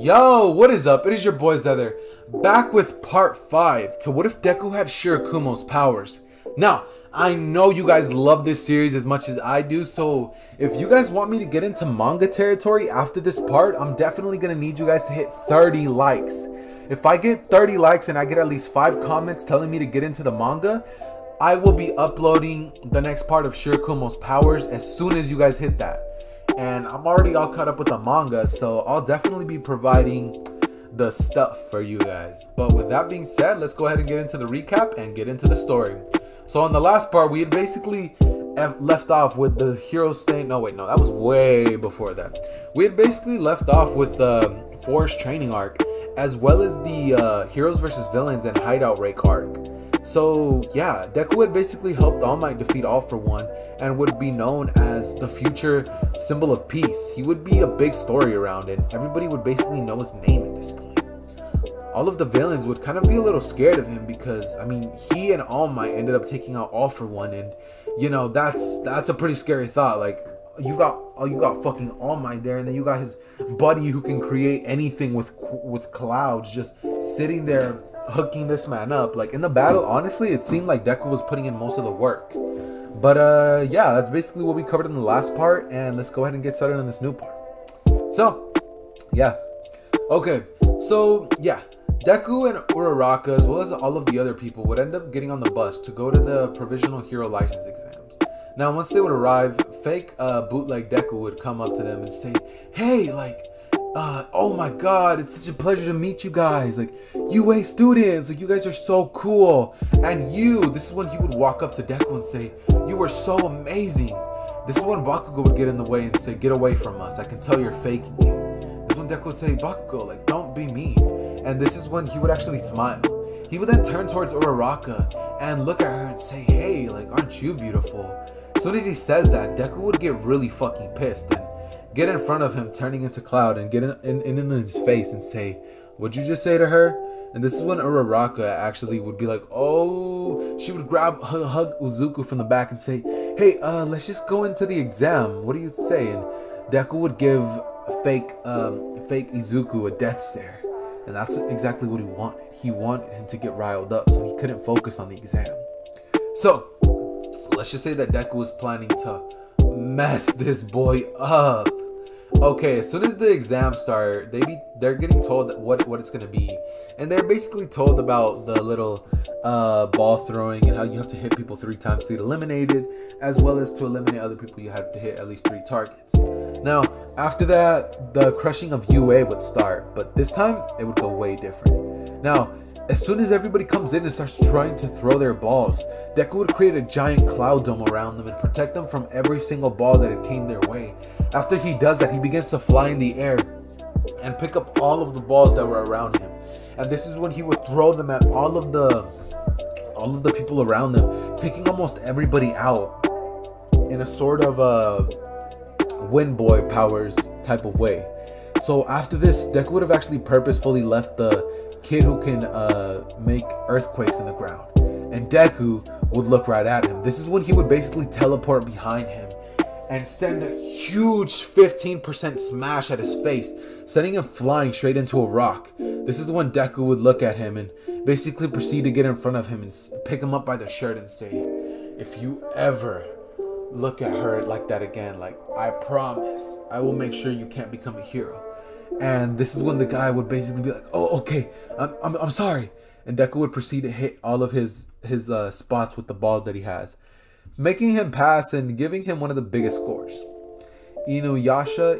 Yo, what is up? It is your boy Zether, back with part 5 to what if Deku had Shirakumos powers. Now, I know you guys love this series as much as I do, so if you guys want me to get into manga territory after this part, I'm definitely going to need you guys to hit 30 likes. If I get 30 likes and I get at least 5 comments telling me to get into the manga, I will be uploading the next part of Shirakumos powers as soon as you guys hit that. And I'm already all caught up with the manga, so I'll definitely be providing the stuff for you guys. But with that being said, let's go ahead and get into the recap and get into the story. So on the last part, we had basically left off with the hero staying... No, wait, no, that was way before that. We had basically left off with the Forest Training arc, as well as the Heroes vs. Villains and Hideout Rake arc. So yeah, Deku had basically helped All Might defeat All For One and would be known as the future symbol of peace. He would be a big story around it. Everybody would basically know his name at this point. All of the villains would kind of be a little scared of him because, I mean, he and All Might ended up taking out All For One, and you know, that's a pretty scary thought. Like, you got fucking All Might there, and then you got his buddy who can create anything with clouds just sitting there hooking this man up. Like, in the battle, honestly, it seemed like Deku was putting in most of the work. But yeah, that's basically what we covered in the last part, and let's go ahead and get started on this new part. So yeah, okay, so yeah, Deku and Uraraka, as well as all of the other people, would end up getting on the bus to go to the provisional hero license exams. Now once they would arrive, fake bootleg Deku would come up to them and say, hey, like, oh my god, it's such a pleasure to meet you guys, like, UA students, like, you guys are so cool. And this is when he would walk up to Deku and say, you are so amazing. This is when Bakugo would get in the way and say, get away from us, I can tell you're faking it. This is when Deku would say, Bakugo, like, don't be mean. And this is when he would actually smile. He would then turn towards Uraraka and look at her and say, hey, like, aren't you beautiful? As soon as he says that, Deku would get really fucking pissed and get in front of him, turning into Cloud, and get in his face and say, what'd you just say to her? And this is when Uraraka actually would be like, oh, she would hug Uzuku from the back and say, hey, let's just go into the exam. What do you say? And Deku would give fake Izuku a death stare. And that's exactly what he wanted. He wanted him to get riled up so he couldn't focus on the exam. So let's just say that Deku was planning to mess this boy up. Okay, as soon as the exams start, they're getting told what it's gonna be, and they're basically told about the little ball throwing and how you have to hit people 3 times to get eliminated, as well as to eliminate other people you have to hit at least 3 targets. Now after that, the crushing of UA would start, but this time it would go way different. Now as soon as everybody comes in and starts trying to throw their balls, Deku would create a giant cloud dome around them and protect them from every single ball that it came their way. After he does that, he begins to fly in the air and pick up all of the balls that were around him. And this is when he would throw them at all of the people around them, taking almost everybody out in a sort of Wind Boy powers type of way. So after this, Deku would have actually purposefully left the kid who can make earthquakes in the ground, and Deku would look right at him. This is when he would basically teleport behind him and send a huge 15% smash at his face, sending him flying straight into a rock. This is when Deku would look at him and basically proceed to get in front of him and pick him up by the shirt and say, if you ever look at her like that again, like, I promise I will make sure you can't become a hero. And this is when the guy would basically be like, oh, okay, I'm sorry. And Deku would proceed to hit all of his spots with the ball that he has, making him pass and giving him one of the biggest scores. Inuyasha,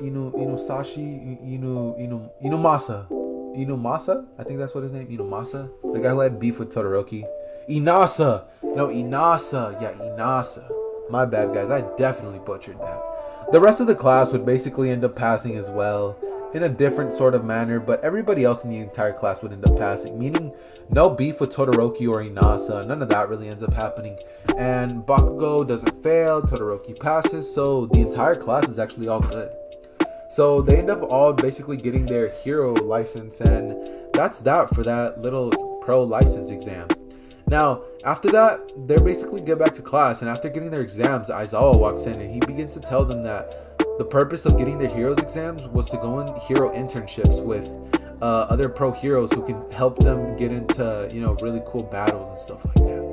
Inumasa, I think that's what his name, Inumasa, the guy who had beef with Todoroki. Inasa, yeah, Inasa. My bad, guys, I definitely butchered that. The rest of the class would basically end up passing as well, in a different sort of manner, but everybody else in the entire class would end up passing, meaning no beef with Todoroki or Inasa. None of that really ends up happening, and Bakugo doesn't fail, Todoroki passes, so the entire class is actually all good. So they end up all basically getting their hero license, and that's that for that little pro license exam. Now after that, they basically get back to class, and after getting their exams, Aizawa walks in and he begins to tell them that the purpose of getting their heroes exams was to go in hero internships with other pro heroes who can help them get into, you know, really cool battles and stuff like that.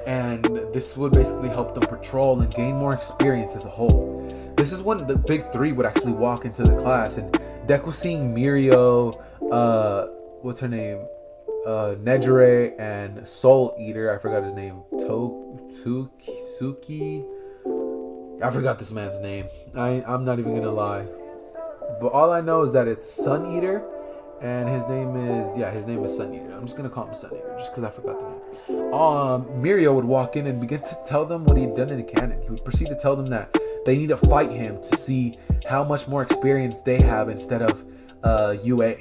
And this would basically help them patrol and gain more experience as a whole. This is when the big three would actually walk into the class, and Deku seeing Mirio, what's her name? Nejire and Soul Eater, I forgot his name. Suki. I forgot this man's name. I'm not even gonna lie. But all I know is that it's Sun Eater, and his name is Sun Eater. I'm just gonna call him Sun Eater just because I forgot the name. Mirio would walk in and begin to tell them what he'd done in the canon. He would proceed to tell them that they need to fight him to see how much more experience they have instead of UA.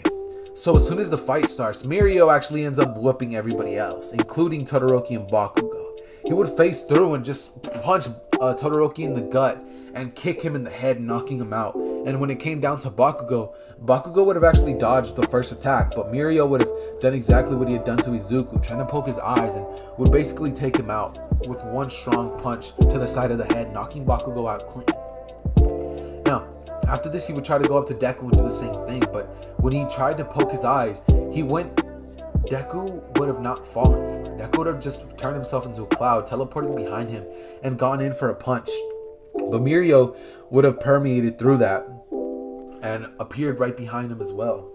So as soon as the fight starts, Mirio actually ends up whooping everybody else, including Todoroki and Bakugo. He would face through and just punch Todoroki in the gut and kick him in the head, knocking him out. And when it came down to Bakugo would have actually dodged the first attack, but Mirio would have done exactly what he had done to Izuku, trying to poke his eyes, and would basically take him out with one strong punch to the side of the head, knocking Bakugo out clean. Now, after this, he would try to go up to Deku and do the same thing, but when he tried to poke his eyes, Deku would have not fallen for it. Deku would have just turned himself into a cloud, teleported behind him, and gone in for a punch. But Mirio would have permeated through that and appeared right behind him as well.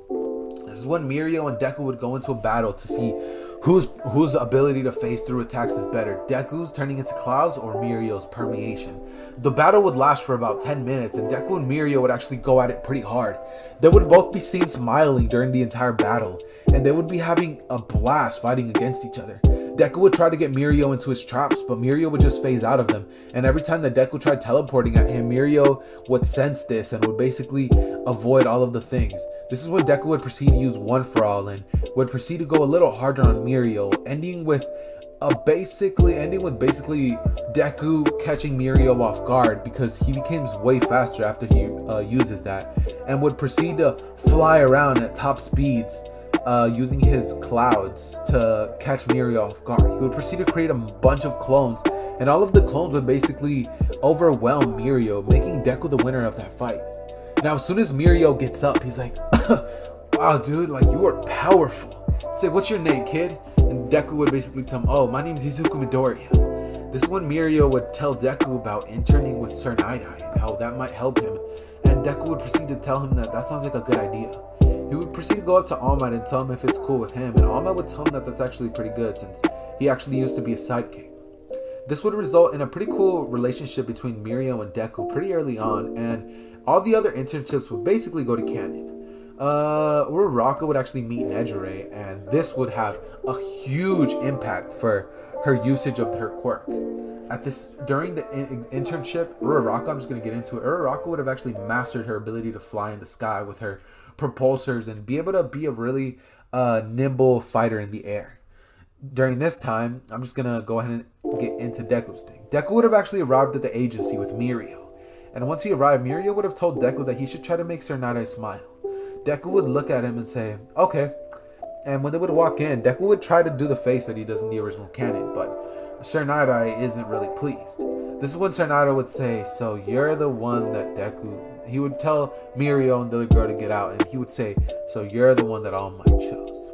This is when Mirio and Deku would go into a battle to see whose ability to phase through attacks is better, Deku's turning into clouds or Mirio's permeation. The battle would last for about 10 minutes, and Deku and Mirio would actually go at it pretty hard. They would both be seen smiling during the entire battle, and they would be having a blast fighting against each other. Deku would try to get Mirio into his traps, but Mirio would just phase out of them. And every time that Deku tried teleporting at him, Mirio would sense this and would basically avoid all of the things. This is when Deku would proceed to use One For All and would proceed to go a little harder on Mirio, ending with basically Deku catching Mirio off guard because he becomes way faster after he uses that, and would proceed to fly around at top speeds, using his clouds to catch Mirio off guard. He would proceed to create a bunch of clones, and all of the clones would basically overwhelm Mirio, making Deku the winner of that fight. Now, as soon as Mirio gets up, he's like, wow, dude, like, you are powerful. He'd say, what's your name, kid? And Deku would basically tell him, oh, my name's Izuku Midoriya. This is when Mirio would tell Deku about interning with Sir Night-Eye and how that might help him. And Deku would proceed to tell him that sounds like a good idea. He would proceed to go up to All Might and tell him if it's cool with him. And All Might would tell him that that's actually pretty good since he actually used to be a sidekick. This would result in a pretty cool relationship between Mirio and Deku pretty early on, and all the other internships would basically go to canon. Uraraka would actually meet Nejire, and this would have a huge impact for her usage of her quirk. During the internship, Uraraka, I'm just going to get into it, Uraraka would have actually mastered her ability to fly in the sky with her propulsors and be able to be a really nimble fighter in the air. During this time, I'm just going to go ahead and get into Deku's thing. Deku would have actually arrived at the agency with Mirio. And once he arrived, Mirio would have told Deku that he should try to make Sir Night-Eye smile. Deku would look at him and say, okay. And when they would walk in, Deku would try to do the face that he does in the original canon, but Sir Night-Eye isn't really pleased. This is when Sir Night-Eye would say, so you're the one that Deku... He would tell Mirio and the other girl to get out, and he would say, so you're the one that All Might chose.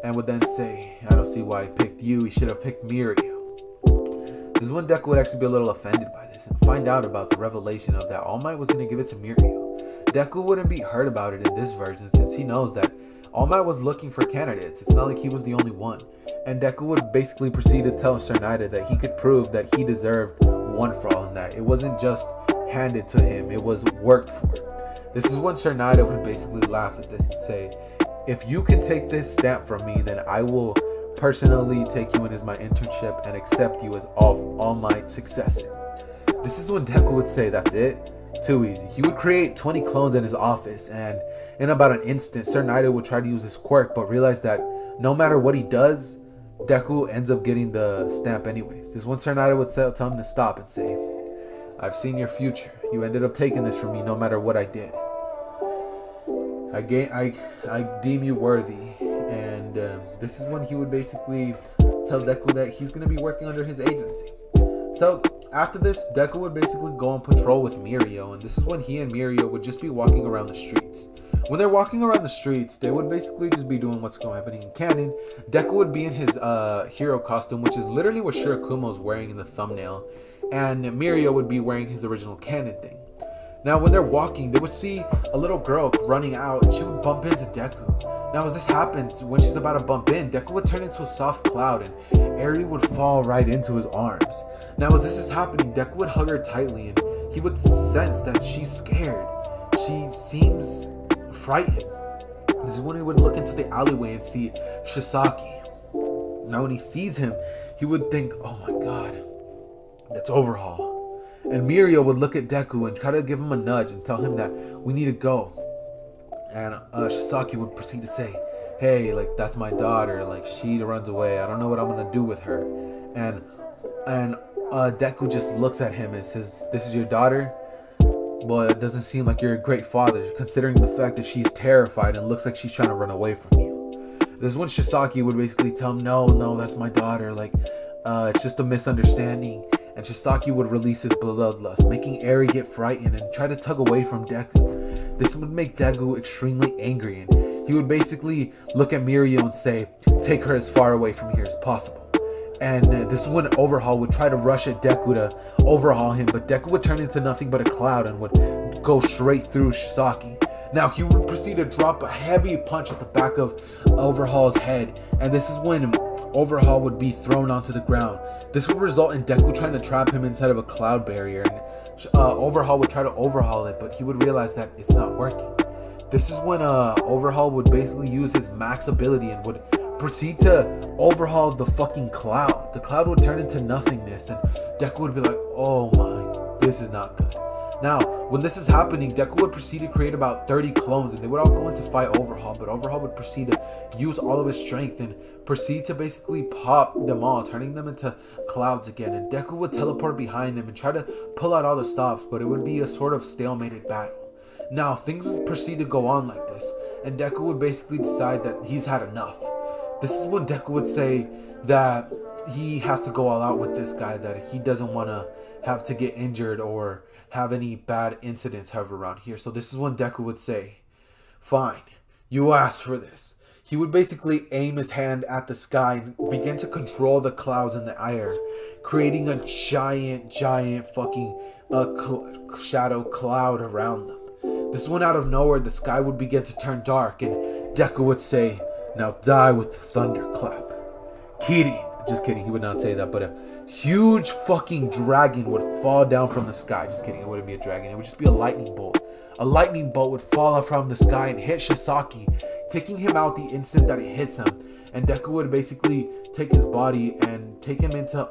And would then say, I don't see why he picked you, he should have picked Mirio. This is when Deku would actually be a little offended by this and find out about the revelation of that All Might was going to give it to Mirio. Deku wouldn't be hurt about it in this version since he knows that All Might was looking for candidates. It's not like he was the only one. And Deku would basically proceed to tell Sir Night-Eye that he could prove that he deserved One For All, and that it wasn't just handed to him, it was worked for. This is when Sir Night-Eye would basically laugh at this and say, if you can take this stamp from me, then I will personally take you in as my internship and accept you as All Might's successor. This is when Deku would say, that's it? Too easy. He would create 20 clones in his office, and in about an instant, Sir Night-Eye would try to use his quirk, but realize that no matter what he does, Deku ends up getting the stamp anyways. This is when Sir Night-Eye would tell him to stop and say, I've seen your future. You ended up taking this from me no matter what I did. I deem you worthy. And this is when he would basically tell Deku that he's going to be working under his agency. So after this, Deku would basically go on patrol with Mirio, and this is when he and Mirio would just be walking around the streets. When they're walking around the streets, they would basically just be doing what's happening in canon. Deku would be in his hero costume, which is literally what Shirakumos wearing in the thumbnail, and Mirio would be wearing his original canon thing. Now, when they're walking, they would see a little girl running out, and she would bump into Deku. Now, as this happens, when she's about to bump in, Deku would turn into a soft cloud, and Eri would fall right into his arms. Now, as this is happening, Deku would hug her tightly, and he would sense that she's scared. She seems frightened. This is when he would look into the alleyway and see Shisaki. Now, when he sees him, he would think, oh my god, that's Overhaul. And Mirio would look at Deku and try to give him a nudge and tell him that we need to go. And Shisaki would proceed to say, hey, like, that's my daughter, like, she runs away, I don't know what I'm gonna do with her. And Deku just looks at him and says, this is your daughter? Well, it doesn't seem like you're a great father, considering the fact that she's terrified and looks like she's trying to run away from you. This is when Shisaki would basically tell him, no, that's my daughter, like, it's just a misunderstanding. And Shisaki would release his bloodlust, making Eri get frightened and try to tug away from Deku. This would make Deku extremely angry, and he would basically look at Mirio and say, take her as far away from here as possible. And this is when Overhaul would try to rush at Deku to overhaul him, but Deku would turn into nothing but a cloud and would go straight through Shisaki. Now, he would proceed to drop a heavy punch at the back of Overhaul's head, and this is when Overhaul would be thrown onto the ground. This would result in Deku trying to trap him inside of a cloud barrier, and Overhaul would try to overhaul it, but he would realize that it's not working. This is when Overhaul would basically use his max ability and would proceed to overhaul the fucking cloud. The cloud would turn into nothingness, and Deku would be like, oh my, this is not good. Now, when this is happening, Deku would proceed to create about 30 clones, and they would all go in to fight Overhaul, but Overhaul would proceed to use all of his strength and proceed to basically pop them all, turning them into clouds again, and Deku would teleport behind him and try to pull out all the stops, but it would be a sort of stalemated battle. Now, things would proceed to go on like this, and Deku would basically decide that he's had enough. This is when Deku would say that he has to go all out with this guy, that he doesn't want to have to get injured or have any bad incidents however around here. So this is when Deku would say, fine, you asked for this. He would basically aim his hand at the sky and begin to control the clouds in the air, creating a giant fucking shadow cloud around them. This is when out of nowhere the sky would begin to turn dark, and Deku would say, now die with the thunderclap. Kidding. Just kidding, he would not say that, but a huge fucking dragon would fall down from the sky. Just kidding, it wouldn't be a dragon, it would just be a lightning bolt. A lightning bolt would fall out from the sky and hit Shisaki, taking him out the instant that it hits him. And Deku would basically take his body and take him into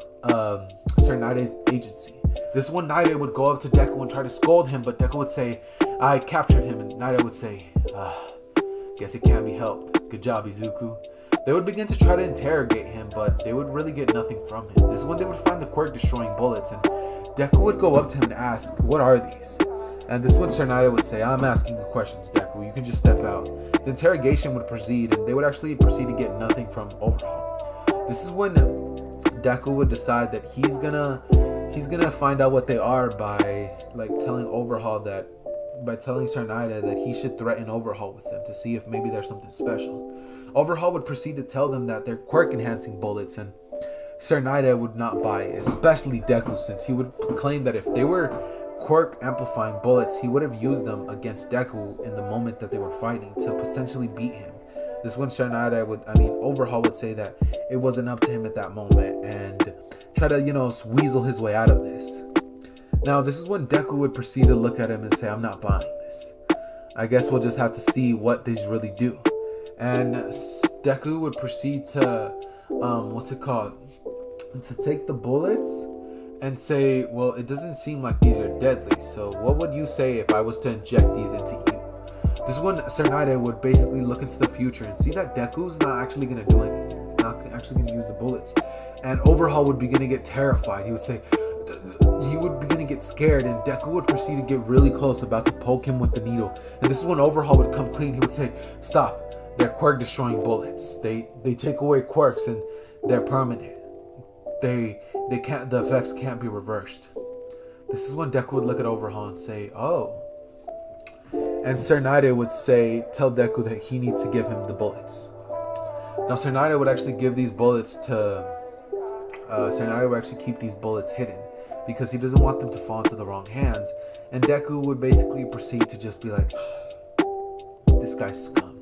Sir Naide's agency. This one, Naide would go up to Deku and try to scold him, but Deku would say, I captured him, and Naide would say, guess it can't be helped. Good job, Izuku. They would begin to try to interrogate him, but they would really get nothing from him. This is when they would find the quirk destroying bullets, and Deku would go up to him and ask, what are these? And this is when Sir Naide would say, I'm asking the questions, Deku, you can just step out. The interrogation would proceed, and they would actually proceed to get nothing from Overhaul. This is when Deku would decide that he's gonna find out what they are by telling Overhaul that, by telling Sir Naide that he should threaten Overhaul with them to see if maybe there's something special. Overhaul would proceed to tell them that they're quirk enhancing bullets, and Sir Naide would not buy it, especially Deku, since he would claim that if they were quirk amplifying bullets, he would have used them against Deku in the moment that they were fighting to potentially beat him. This when Sir Naide Overhaul would say that it wasn't up to him at that moment and try to, weasel his way out of this. Now, this is when Deku would proceed to look at him and say, I'm not buying this. I guess we'll just have to see what these really do. And Deku would proceed to, to take the bullets and say, well, it doesn't seem like these are deadly. So what would you say if I was to inject these into you? This is when Sir Naide would basically look into the future and see that Deku's not actually going to do anything. He's not actually going to use the bullets. And Overhaul would begin to get terrified. He would say, he would begin to get scared, and Deku would proceed to get really close, about to poke him with the needle. And this is when Overhaul would come clean. He would say, stop, they're quirk destroying bullets. They take away quirks and they're permanent. they can't, the effects can't be reversed. This is when Deku would look at Overhaul and say, "Oh." And Sir Nide would tell Deku that he needs to give him the bullets. Now Sir Nide would actually give these bullets to Sir Nide would actually keep these bullets hidden because he doesn't want them to fall into the wrong hands. And Deku would basically proceed to just be like, "This guy's scum."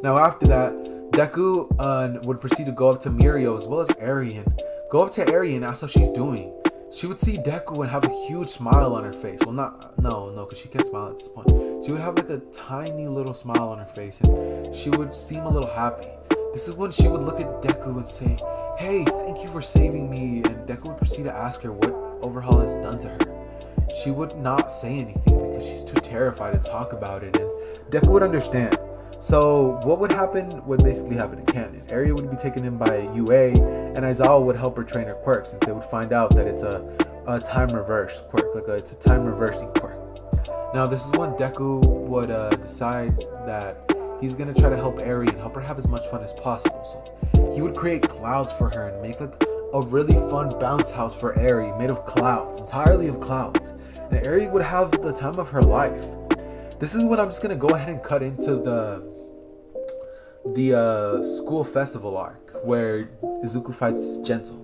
Now after that, Deku would proceed to go up to Mirio as well as Eri, and go up to Eri and ask how she's doing. She would see Deku and have a huge smile on her face. Well, no, because she can't smile at this point. She would have like a tiny little smile on her face, and she would seem a little happy. This is when she would look at Deku and say, "Hey, thank you for saving me." And Deku would proceed to ask her what Overhaul has done to her. She would not say anything because she's too terrified to talk about it, and Deku would understand. So what would happen would basically happen in canon. Eri would be taken in by UA, and Aizawa would help her train her quirk, since they would find out that it's a time reverse quirk, it's a time reversing quirk. Now this is when Deku would decide that he's gonna try to help Eri and help her have as much fun as possible. So he would create clouds for her and make like a really fun bounce house for Eri made of clouds, entirely of clouds. And Eri would have the time of her life. This is when I'm just gonna go ahead and cut into the school festival arc where Izuku fights Gentle.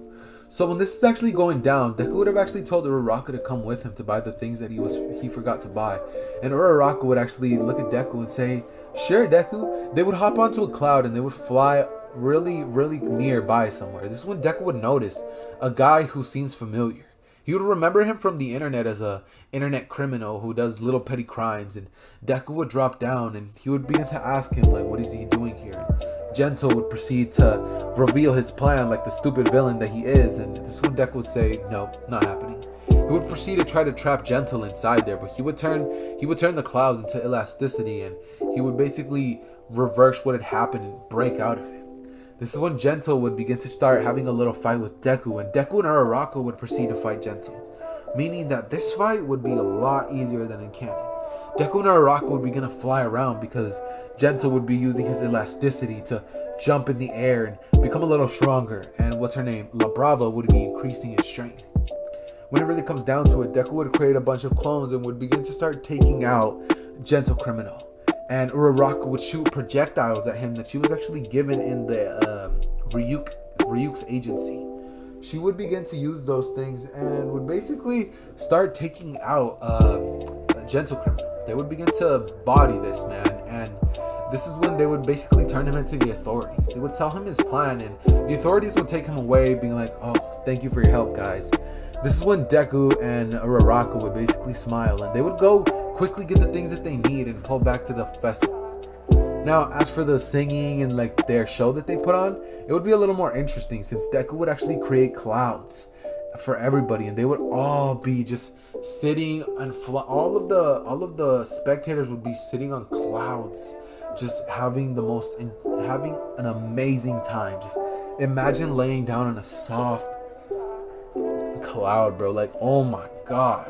So when this is actually going down, Deku would have actually told Uraraka to come with him to buy the things that he forgot to buy. And Uraraka would actually look at Deku and say, "Sure, Deku." They would hop onto a cloud and they would fly really, really nearby somewhere. This is when Deku would notice a guy who seems familiar. He would remember him from the internet as a internet criminal who does little petty crimes, and Deku would drop down and he would begin to ask him like, what is he doing here? And Gentle would proceed to reveal his plan like the stupid villain that he is, and this is when Deku would say, "No, not happening." He would proceed to try to trap Gentle inside there, but he would turn the clouds into elasticity, and he would basically reverse what had happened and break out of it. This is when Gentle would begin to start having a little fight with Deku, and Deku and Uraraka would proceed to fight Gentle, meaning that this fight would be a lot easier than in canon. Deku and Uraraka would begin to fly around because Gentle would be using his elasticity to jump in the air and become a little stronger, and what's her name, La Brava, would be increasing his strength. Whenever it comes down to it, Deku would create a bunch of clones and would begin to start taking out Gentle Criminal. And Uraraka would shoot projectiles at him that she was actually given in the Ryuk's agency. She would begin to use those things and would basically start taking out Gentle Criminal. They would begin to body this man, and this is when they would basically turn him into the authorities. They would tell him his plan, and the authorities would take him away, being like, "Oh, thank you for your help, guys." This is when Deku and Uraraka would basically smile, and they would go quickly get the things that they need and pull back to the festival. Now, as for the singing and like their show that they put on, it would be a little more interesting since Deku would actually create clouds for everybody, and they would all be just sitting and all of the spectators would be sitting on clouds, just having an amazing time. Just imagine laying down on a soft cloud, bro. Like, oh my god.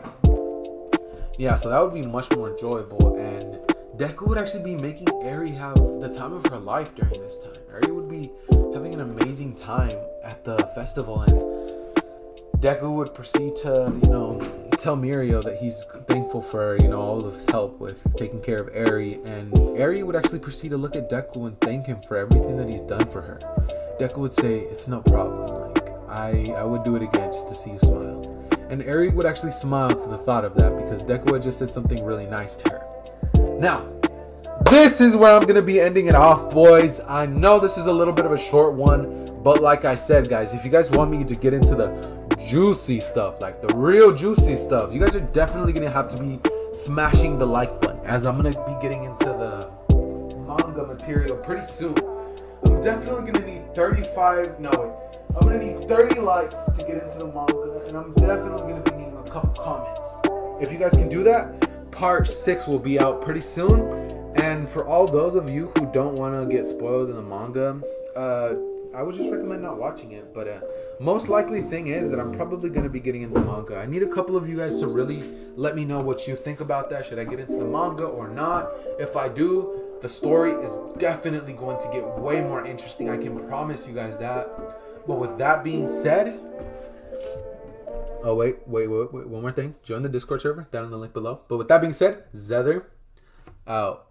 Yeah, so that would be much more enjoyable, and Deku would actually be making Eri have the time of her life during this time. Eri would be having an amazing time at the festival, and Deku would proceed to, tell Mirio that he's thankful for, all of his help with taking care of Eri, and Eri would actually proceed to look at Deku and thank him for everything that he's done for her. Deku would say, "It's no problem, like, I would do it again just to see you smile." And Eri would actually smile to the thought of that because Deku had just said something really nice to her. Now, this is where I'm going to be ending it off, boys. I know this is a little bit of a short one, but like I said, guys, if you guys want me to get into the juicy stuff, like the real juicy stuff, you guys are definitely going to have to be smashing the like button, as I'm going to be getting into the manga material pretty soon. I'm definitely going to need I'm going to need 30 likes to get into the manga, and I'm definitely going to be needing a couple comments. If you guys can do that, part 6 will be out pretty soon. And for all those of you who don't want to get spoiled in the manga, I would just recommend not watching it. But most likely thing is that I'm probably going to be getting into the manga. I need a couple of you guys to really let me know what you think about that. Should I get into the manga or not? If I do, the story is definitely going to get way more interesting. I can promise you guys that. But with that being said, oh wait, one more thing. Join the Discord server down in the link below. But with that being said, Zether out.